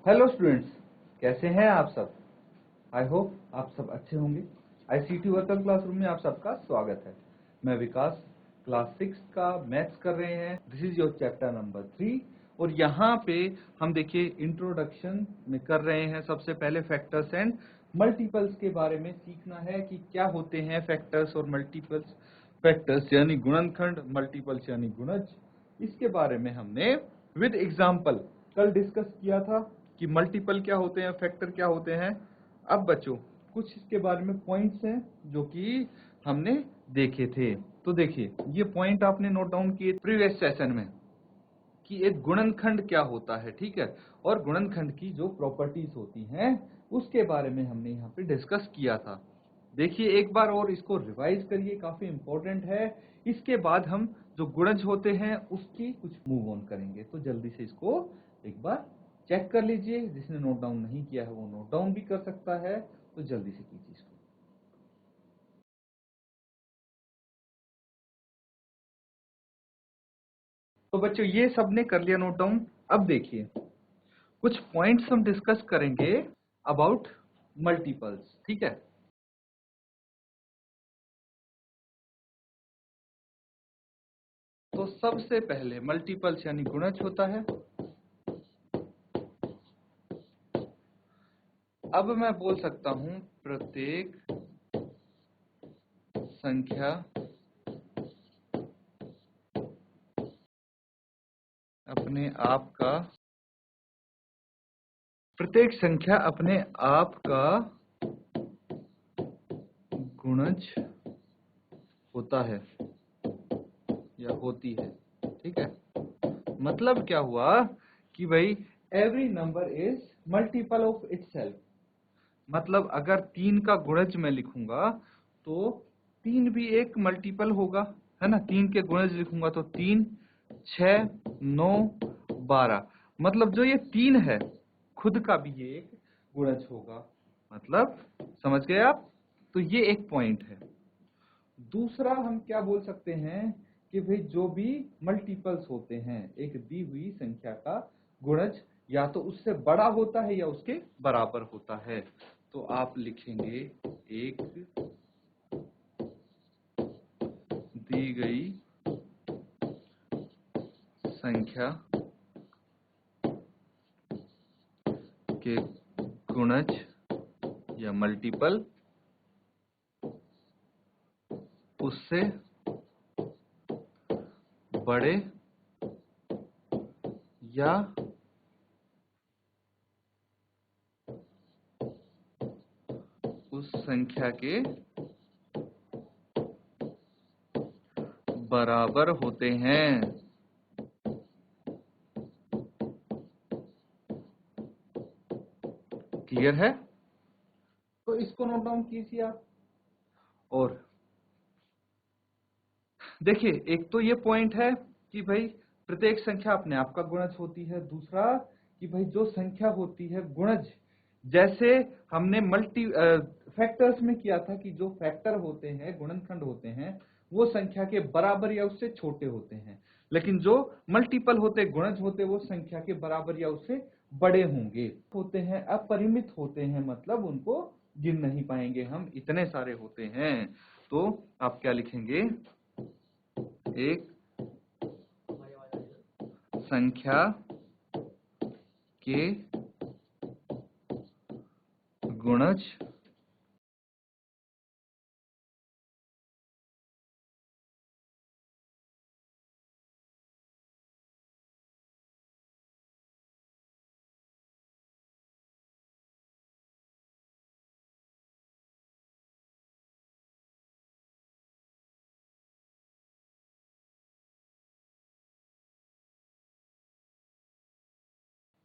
Hello students, कैसे हैं आप सब। आई होप आप सब अच्छे होंगे। आईसीटी वर्चुअल क्लासरूम में आप सबका स्वागत है। मैं विकास, क्लास 6 का मैथ्स कर रहे हैं। This is your chapter number 3 और यहाँ पे हम देखिए इंट्रोडक्शन में कर रहे हैं। सबसे पहले फैक्टर्स एंड मल्टीपल्स के बारे में सीखना है कि क्या होते हैं फैक्टर्स और मल्टीपल्स। फैक्टर्स यानी गुणनखंड, मल्टीपल्स यानी गुणज। इसके बारे में हमने विद एग्जाम्पल कल डिस्कस किया था कि मल्टीपल क्या होते हैं, फैक्टर क्या होते हैं। अब बच्चों कुछ इसके बारे में पॉइंट्स हैं जो कि हमने देखे थे। तो देखिए ये पॉइंट आपने नोट डाउन किए प्रीवियस सेशन में कि एक गुणनखंड क्या होता है, ठीक है, और गुणनखंड की जो प्रॉपर्टीज होती हैं उसके बारे में हमने यहाँ पे डिस्कस किया था। देखिए एक बार और इसको रिवाइज करिए, काफी इंपॉर्टेंट है। इसके बाद हम जो गुणज होते हैं उसकी कुछ मूव ऑन करेंगे। तो जल्दी से इसको एक बार चेक कर लीजिए। जिसने नोट डाउन नहीं किया है वो नोट डाउन भी कर सकता है, तो जल्दी से कीजिए इसको। तो बच्चों ये सबने कर लिया नोट डाउन। अब देखिए कुछ पॉइंट्स हम डिस्कस करेंगे अबाउट मल्टीपल्स, ठीक है। तो सबसे पहले मल्टीपल्स यानी गुणज होता है। अब मैं बोल सकता हूं प्रत्येक संख्या अपने आप का, प्रत्येक संख्या अपने आप का गुणज होता है या होती है, ठीक है। मतलब क्या हुआ कि भाई every number is multiple of itself. मतलब अगर 3 का गुणज मैं लिखूंगा तो 3 भी एक मल्टीपल होगा, है ना। 3 के गुणज लिखूंगा तो 3, 6, 9, 12। मतलब जो ये 3 है खुद का भी ये एक गुणज होगा। मतलब समझ गए आप। तो ये एक पॉइंट है। दूसरा हम क्या बोल सकते हैं कि भाई जो भी मल्टीपल्स होते हैं एक दी हुई संख्या का गुणज या तो उससे बड़ा होता है या उसके बराबर होता है। तो आप लिखेंगे एक दी गई संख्या के गुणज या मल्टीपल उससे बड़े या उस संख्या के बराबर होते हैं। क्लियर है। तो इसको नोट डाउन कीजिए आप। और देखिए एक तो ये पॉइंट है कि भाई प्रत्येक संख्या अपने आप का गुणज होती है। दूसरा कि भाई जो संख्या होती है गुणज, जैसे हमने मल्टी फैक्टर्स में किया था कि जो फैक्टर होते हैं गुणनखंड होते हैं वो संख्या के बराबर या उससे छोटे होते हैं। लेकिन जो मल्टीपल होते गुणज होते वो संख्या के बराबर या उससे बड़े होंगे, होते हैं अपरिमित होते हैं। मतलब उनको गिन नहीं पाएंगे हम, इतने सारे होते हैं। तो आप क्या लिखेंगे, एक संख्या के गुणज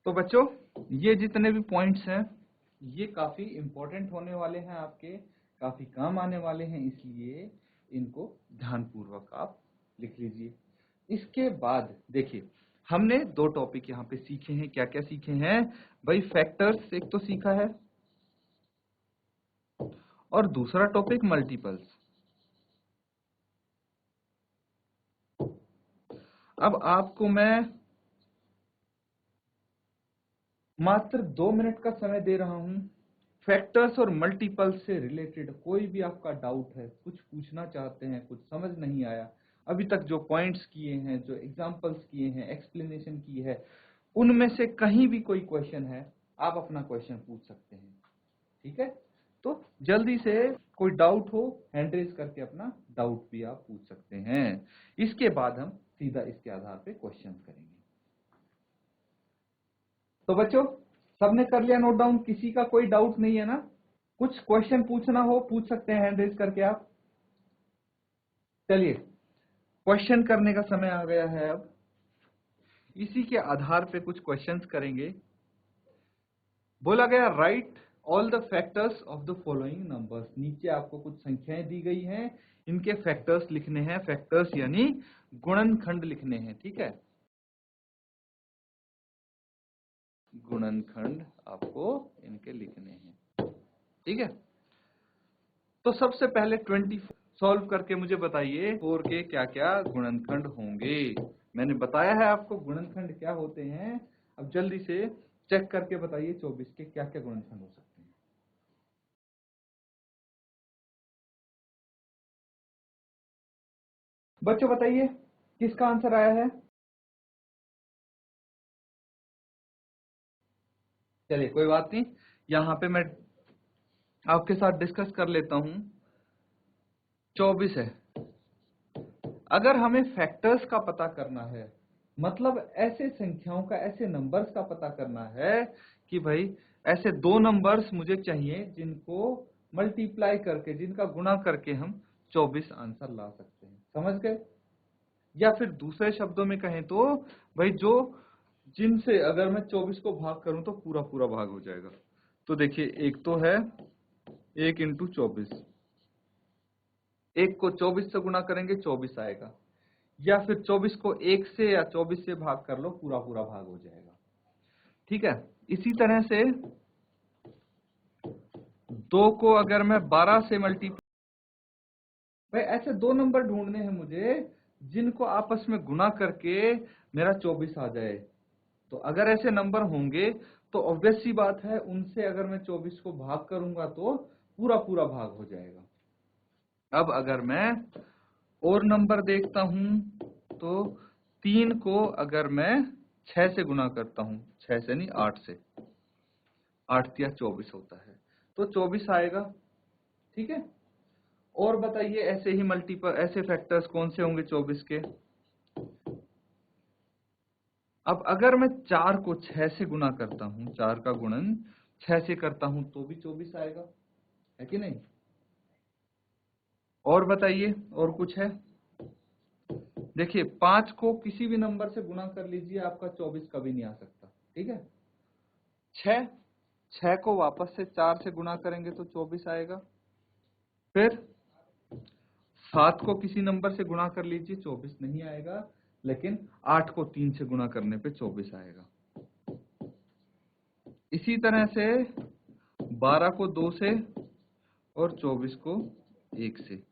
तो बच्चों ये जितने भी पॉइंट्स हैं ये काफी इंपॉर्टेंट होने वाले हैं, आपके काफी काम आने वाले हैं, इसलिए इनको ध्यानपूर्वक आप लिख लीजिए। इसके बाद देखिए हमने दो टॉपिक यहाँ पे सीखे हैं। क्या क्या सीखे हैं भाई, फैक्टर्स एक तो सीखा है और दूसरा टॉपिक मल्टीपल्स। अब आपको मैं मात्र 2 मिनट का समय दे रहा हूं। फैक्टर्स और मल्टीपल्स से रिलेटेड कोई भी आपका डाउट है, कुछ पूछना चाहते हैं, कुछ समझ नहीं आया, अभी तक जो पॉइंट्स किए हैं, जो एग्जांपल्स किए हैं, एक्सप्लेनेशन की है, उनमें से कहीं भी कोई क्वेश्चन है, आप अपना क्वेश्चन पूछ सकते हैं। ठीक है, तो जल्दी से कोई डाउट हो, हैंड रेज करके अपना डाउट भी आप पूछ सकते हैं। इसके बाद हम सीधा इसके आधार पे क्वेश्चन करेंगे। तो बच्चों, सबने कर लिया नोट डाउन? किसी का कोई डाउट नहीं है ना? कुछ क्वेश्चन पूछना हो पूछ सकते हैं हैंड रेज करके आप। चलिए, क्वेश्चन करने का समय आ गया है। अब इसी के आधार पे कुछ क्वेश्चंस करेंगे। बोला गया right all the factors of the following numbers. नीचे आपको कुछ संख्याएं दी गई हैं, इनके फैक्टर्स लिखने हैं। फैक्टर्स यानी गुणनखंड लिखने हैं। ठीक है, गुणनखंड आपको इनके लिखने हैं। ठीक है, तो सबसे पहले 24 सॉल्व करके मुझे बताइए 4 के क्या क्या गुणनखंड होंगे। मैंने बताया है आपको गुणनखंड क्या होते हैं। अब जल्दी से चेक करके बताइए 24 के क्या क्या गुणनखंड हो सकते हैं। बच्चों बताइए किसका आंसर आया है। चलिए कोई बात नहीं, यहां पे मैं आपके साथ डिस्कस कर लेता हूं। 24 है। अगर हमें फैक्टर्स का पता करना है, मतलब ऐसे संख्याओं का, ऐसे नंबर्स का पता करना है कि भाई ऐसे दो नंबर्स मुझे चाहिए जिनको मल्टीप्लाई करके, जिनका गुणा करके हम 24 आंसर ला सकते हैं। समझ गए? या फिर दूसरे शब्दों में कहें तो भाई जो जिनसे अगर मैं 24 को भाग करूं तो पूरा पूरा भाग हो जाएगा। तो देखिए, एक तो है 1 इंटू 24, एक को 24 से गुणा करेंगे 24 आएगा, या फिर 24 को 1 से या 24 से भाग कर लो, पूरा पूरा भाग हो जाएगा। ठीक है, इसी तरह से 2 को अगर मैं 12 से मल्टीप्लाई, भाई ऐसे दो नंबर ढूंढने हैं मुझे जिनको आपस में गुणा करके मेरा 24 आ जाए। तो अगर ऐसे नंबर होंगे तो ऑब्वियस सी बात है, उनसे अगर मैं 24 को भाग करूंगा तो पूरा पूरा भाग हो जाएगा। अब अगर मैं और नंबर देखता हूं तो 3 को अगर मैं 6 से गुणा करता हूं, 6 से नहीं 8 से, 8 तिया 24 होता है, तो 24 आएगा। ठीक है, और बताइए ऐसे ही मल्टीपल, ऐसे फैक्टर्स कौन से होंगे 24 के। अब अगर मैं 4 को 6 से गुणा करता हूं, 4 का गुणन 6 से करता हूं तो भी 24 आएगा, है कि नहीं? और बताइए और कुछ है? देखिए 5 को किसी भी नंबर से गुणा कर लीजिए, आपका 24 कभी नहीं आ सकता। ठीक है, 6 को वापस से 4 से गुणा करेंगे तो 24 आएगा। फिर 7 को किसी नंबर से गुणा कर लीजिए, 24 नहीं आएगा, लेकिन 8 को 3 से गुणा करने पे 24 आएगा। इसी तरह से 12 को 2 से और 24 को 1 से।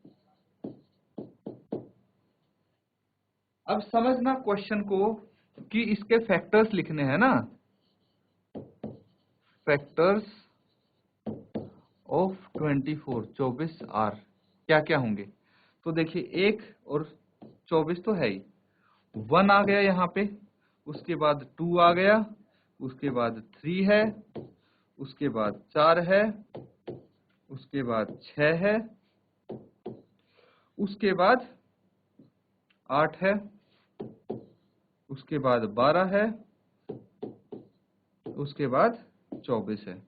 अब समझना क्वेश्चन को कि इसके फैक्टर्स लिखने हैं ना, फैक्टर्स ऑफ 24 आर क्या क्या होंगे। तो देखिए 1 और 24 तो है ही, 1 आ गया यहाँ पे, उसके बाद 2 आ गया, उसके बाद 3 है, उसके बाद 4 है, उसके बाद 6 है, उसके बाद 8 है, उसके बाद 12 है, उसके बाद 24 है।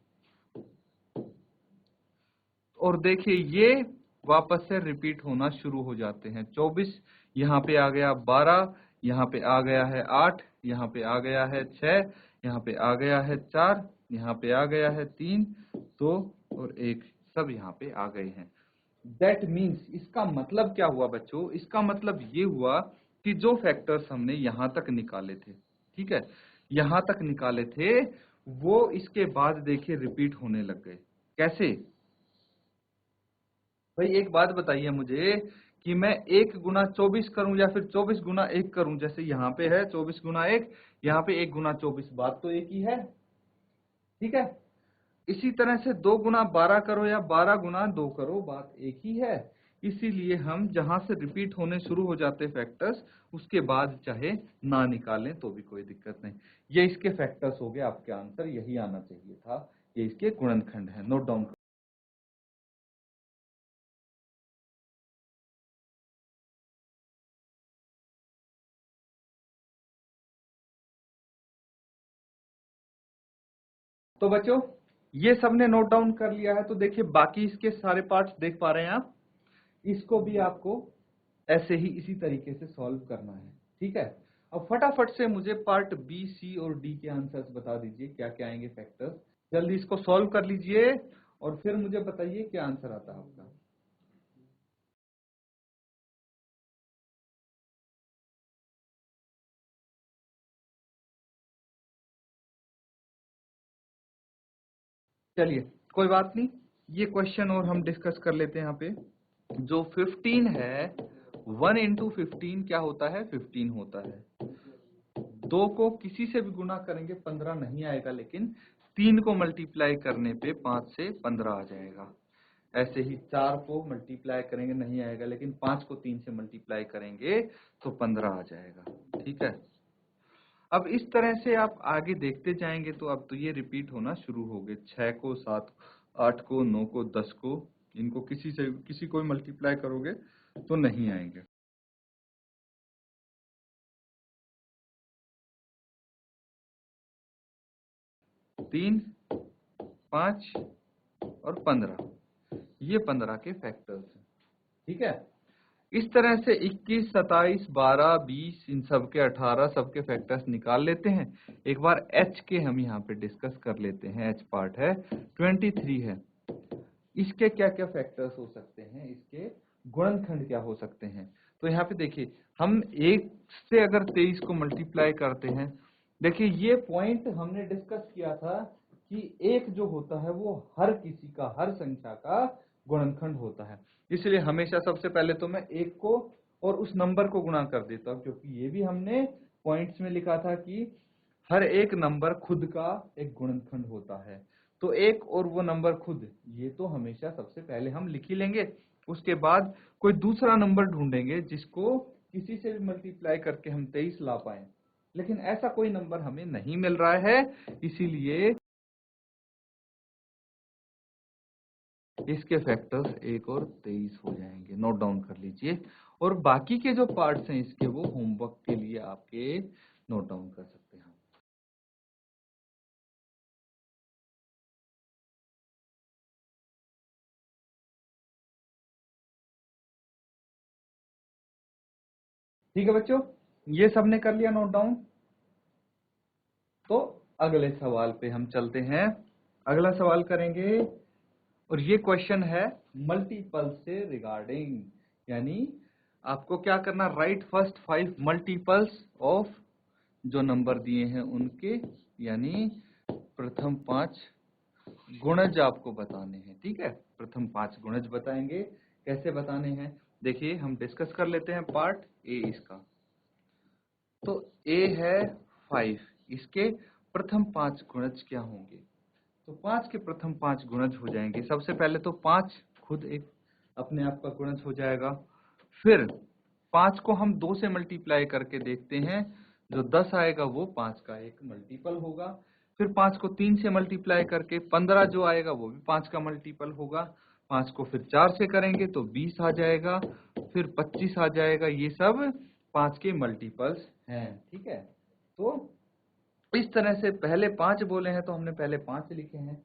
और देखिए ये वापस से रिपीट होना शुरू हो जाते हैं। 24 यहाँ पे आ गया, 12 यहाँ पे आ गया है, 8 यहाँ पे आ गया है, 6 यहाँ पे आ गया है, 4 यहाँ पे आ गया है, 3, 2 और 1 सब यहाँ पे आ गए हैं। दैट मीन्स इसका मतलब क्या हुआ बच्चों? इसका मतलब ये हुआ कि जो फैक्टर्स हमने यहाँ तक निकाले थे, ठीक है, यहाँ तक निकाले थे, वो इसके बाद देखिए रिपीट होने लग गए। कैसे? भाई एक बात बताइए मुझे कि मैं 1 गुना 24 करूं या फिर 24 गुना 1 करूं। जैसे यहाँ पे है 24 गुना 1, यहाँ पे 1 गुना 24, बात तो एक ही है। ठीक है। इसी तरह से 2 गुना 12 करो या 12 गुना 2 करो, बात एक ही है। इसीलिए हम जहां से रिपीट होने शुरू हो जाते फैक्टर्स, उसके बाद चाहे ना निकालें तो भी कोई दिक्कत नहीं। ये इसके फैक्टर्स हो गए, आपके आंसर यही आना चाहिए था। ये इसके गुणनखंड है, नोट डाउन। तो बच्चों, ये सबने नोट डाउन कर लिया है, तो देखिए बाकी इसके सारे पार्ट्स देख पा रहे हैं आप। इसको भी आपको ऐसे ही इसी तरीके से सॉल्व करना है, ठीक है। अब फटाफट से मुझे पार्ट बी, सी और डी के आंसर्स बता दीजिए, क्या क्या आएंगे फैक्टर्स। जल्दी इसको सॉल्व कर लीजिए और फिर मुझे बताइए क्या आंसर आता है आपका। चलिए कोई बात नहीं, ये क्वेश्चन और हम डिस्कस कर लेते हैं यहाँ पे। जो 15 है, 1 इंटू 15 क्या होता है, 15 होता है। 2 को किसी से भी गुना करेंगे 15 नहीं आएगा, लेकिन 3 को मल्टीप्लाई करने पे 5 से 15 आ जाएगा। ऐसे ही 4 को मल्टीप्लाई करेंगे नहीं आएगा, लेकिन 5 को 3 से मल्टीप्लाई करेंगे तो 15 आ जाएगा, ठीक है। अब इस तरह से आप आगे देखते जाएंगे तो अब तो ये रिपीट होना शुरू हो गए। 6 को, 7, 8 को, 9 को, 10 को, इनको किसी को मल्टीप्लाई करोगे तो नहीं आएंगे। तीन, 5 और 15, ये 15 के फैक्टर्स हैं, ठीक है। इस तरह से 21, 27, 12, 20, इन सब के 18 सबके फैक्टर्स निकाल लेते हैं। एक बार एच के हम यहाँ पे डिस्कस कर लेते हैं। एच पार्ट है 23 है, इसके क्या क्या फैक्टर्स हो सकते हैं, इसके गुणनखंड क्या हो सकते हैं। तो यहाँ पे देखिए, हम 1 से अगर 23 को मल्टीप्लाई करते हैं, देखिए ये पॉइंट हमने डिस्कस किया था कि 1 जो होता है वो हर किसी का, हर संख्या का गुणनखंड होता है। इसलिए हमेशा सबसे पहले तो मैं 1 को और उस नंबर को गुणा कर देता हूँ, क्योंकि ये भी हमने पॉइंट्स में लिखा था कि हर एक नंबर खुद का एक गुणनखंड होता है। तो 1 और वो नंबर खुद, ये तो हमेशा सबसे पहले हम लिख ही लेंगे। उसके बाद कोई दूसरा नंबर ढूंढेंगे जिसको किसी से भी मल्टीप्लाई करके हम 23 ला पाए, लेकिन ऐसा कोई नंबर हमें नहीं मिल रहा है। इसीलिए इसके फैक्टर्स 1 और 23 हो जाएंगे, नोट डाउन कर लीजिए। और बाकी के जो पार्ट्स हैं इसके, वो होमवर्क के लिए आपके नोट डाउन कर सकते हैं। ठीक है बच्चों, ये सबने कर लिया नोट डाउन। तो अगले सवाल पे हम चलते हैं। अगला सवाल करेंगे, और ये क्वेश्चन है मल्टीपल से रिगार्डिंग। यानी आपको क्या करना, राइट फर्स्ट 5 मल्टीपल्स ऑफ जो नंबर दिए हैं उनके, यानी प्रथम 5 गुणज आपको बताने हैं, ठीक है। प्रथम 5 गुणज बताएंगे। कैसे बताने हैं, देखिए हम डिस्कस कर लेते हैं पार्ट ए इसका। तो ए है 5, इसके प्रथम 5 गुणज क्या होंगे। तो 5 के प्रथम 5 गुणज हो जाएंगे। सबसे पहले तो 5 खुद एक अपने आप का गुणज हो जाएगा। फिर 5 को हम 2 से मल्टीप्लाई करके देखते हैं, जो 10 आएगा वो 5 का एक मल्टीपल होगा। फिर 5 को 3 से मल्टीप्लाई करके 15 जो आएगा वो भी 5 का मल्टीपल होगा। 5 को फिर 4 से करेंगे तो 20 आ जाएगा, फिर 25 आ जाएगा। ये सब 5 के मल्टीपल्स हैं, ठीक है। तो इस तरह से पहले 5 बोले हैं तो हमने पहले 5 लिखे हैं,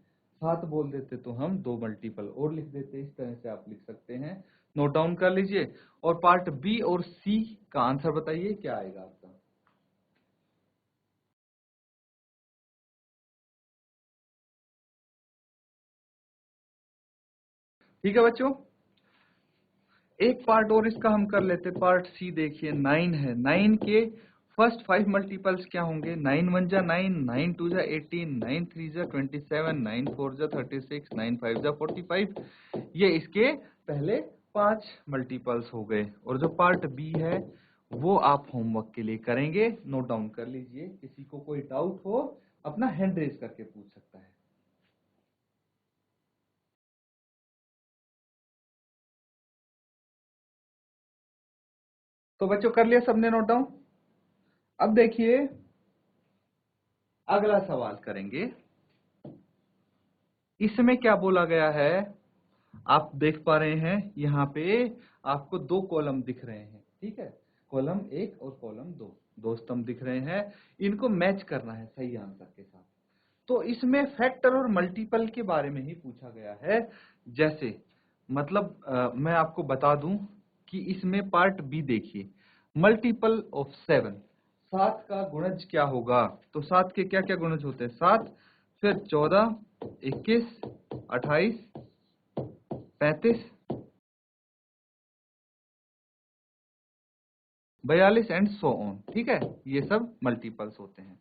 7 बोल देते तो हम 2 मल्टीपल और लिख देते। इस तरह से आप लिख सकते हैं, नोट डाउन कर लीजिए। और पार्ट बी और सी का आंसर बताइए क्या आएगा आपका। ठीक है बच्चों, एक पार्ट और इसका हम कर लेते। पार्ट सी देखिए, 9 है। 9 के फर्स्ट 5 मल्टीपल्स क्या होंगे। 9 1 जा 9, 9 2 जा 18, 9 3 जा 27, 9 4 जा 36, 9 5 जा 45। ये इसके पहले 5 मल्टीपल्स हो गए। और जो पार्ट बी है वो आप होमवर्क के लिए करेंगे, नोट डाउन कर लीजिए। किसी को कोई डाउट हो अपना हैंड रेज करके पूछ सकता है। तो बच्चों कर लिया सबने नोट डाउन? अब देखिए अगला सवाल करेंगे। इसमें क्या बोला गया है, आप देख पा रहे हैं यहाँ पे आपको दो कॉलम दिख रहे हैं, ठीक है, कॉलम 1 और कॉलम 2, दो स्तंभ दिख रहे हैं, इनको मैच करना है सही आंसर के साथ। तो इसमें फैक्टर और मल्टीपल के बारे में ही पूछा गया है। जैसे मतलब मैं आपको बता दूं कि इसमें पार्ट बी देखिए, मल्टीपल ऑफ 7, 7 का गुणज क्या होगा? तो 7 के क्या क्या गुणज होते हैं? 7, फिर 14, 21, 28, 35, 42 एंड सो ऑन, ठीक है, ये सब मल्टीपल्स होते हैं।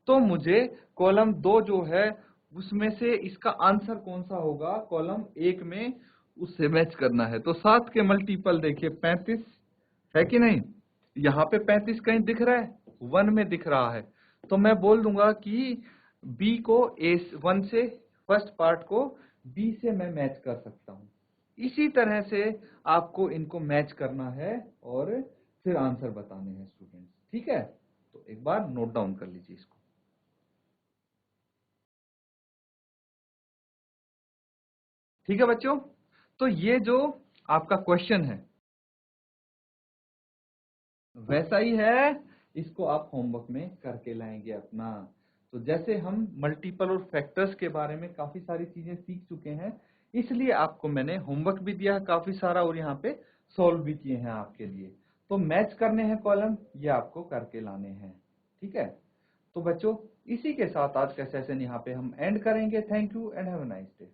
तो मुझे कॉलम 2 जो है उसमें से इसका आंसर कौन सा होगा, कॉलम 1 में उससे मैच करना है। तो 7 के मल्टीपल देखिए 35 है कि नहीं? यहाँ पे 35 कहीं दिख रहा है? 1 में दिख रहा है। तो मैं बोल दूंगा कि बी को ए 1 से, फर्स्ट पार्ट को बी से मैं मैच कर सकता हूँ। इसी तरह से आपको इनको मैच करना है और फिर आंसर बताने हैं स्टूडेंट्स, ठीक है? तो एक बार नोट डाउन कर लीजिए इसको। ठीक है बच्चों, तो ये जो आपका क्वेश्चन है वैसा ही है, इसको आप होमवर्क में करके लाएंगे अपना। तो जैसे हम मल्टीपल और फैक्टर्स के बारे में काफी सारी चीजें सीख चुके हैं, इसलिए आपको मैंने होमवर्क भी दिया है काफी सारा और यहाँ पे सॉल्व भी किए हैं आपके लिए। तो मैच करने हैं कॉलम, ये आपको करके लाने हैं, ठीक है? तो बच्चों इसी के साथ आज का सेशन यहाँ पे हम एंड करेंगे। Thank you and have a nice day.